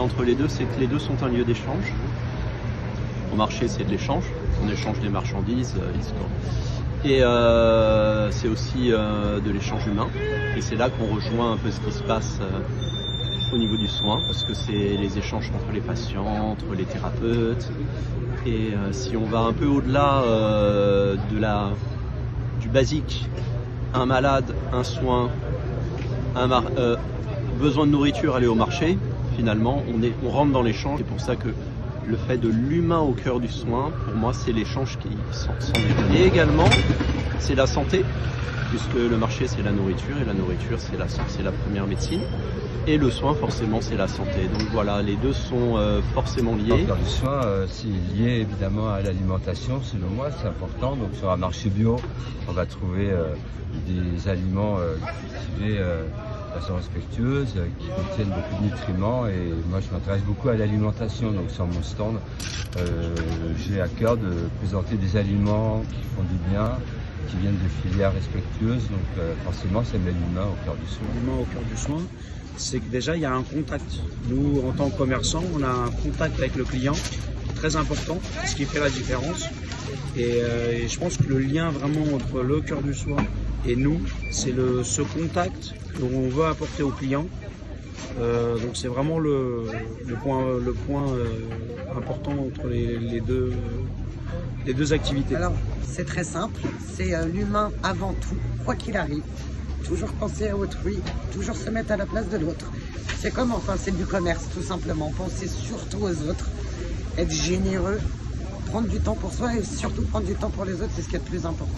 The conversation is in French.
lien entre les deux, c'est que les deux sont un lieu d'échange. Au marché, c'est de l'échange. On échange des marchandises, et c'est aussi de l'échange humain. Et c'est là qu'on rejoint un peu ce qui se passe au niveau du soin, parce que c'est les échanges entre les patients, entre les thérapeutes. Et si on va un peu au-delà du basique, un malade, un soin, besoin de nourriture, aller au marché, finalement, on rentre dans l'échange. C'est pour ça que le fait de l'humain au cœur du soin, pour moi, c'est l'échange qui s'en est. Et également, c'est la santé, puisque le marché, c'est la nourriture, et la nourriture, c'est la première médecine. Et le soin, forcément, c'est la santé. Donc voilà, les deux sont forcément liés. Le soin, c'est lié évidemment à l'alimentation, selon moi, c'est important. Donc sur un marché bio, on va trouver des aliments cultivés de façon respectueuse, qui contiennent beaucoup de nutriments. Et moi, je m'intéresse beaucoup à l'alimentation. Donc sur mon stand, j'ai à cœur de présenter des aliments qui font du bien, qui viennent de filières respectueuses. Donc forcément, ça met l'humain au cœur du soin. L'humain au cœur du soin, c'est que déjà il y a un contact. Nous, en tant que commerçants, on a un contact avec le client très important, ce qui fait la différence. Et je pense que le lien vraiment entre le cœur du soin et nous, c'est ce contact qu'on veut apporter au client. Donc c'est vraiment le point important entre les deux activités. Alors c'est très simple, c'est l'humain avant tout, quoi qu'il arrive. Toujours penser à autrui, toujours se mettre à la place de l'autre. C'est comme, c'est du commerce tout simplement. Penser surtout aux autres, être généreux, prendre du temps pour soi et surtout prendre du temps pour les autres, c'est ce qui est le plus important.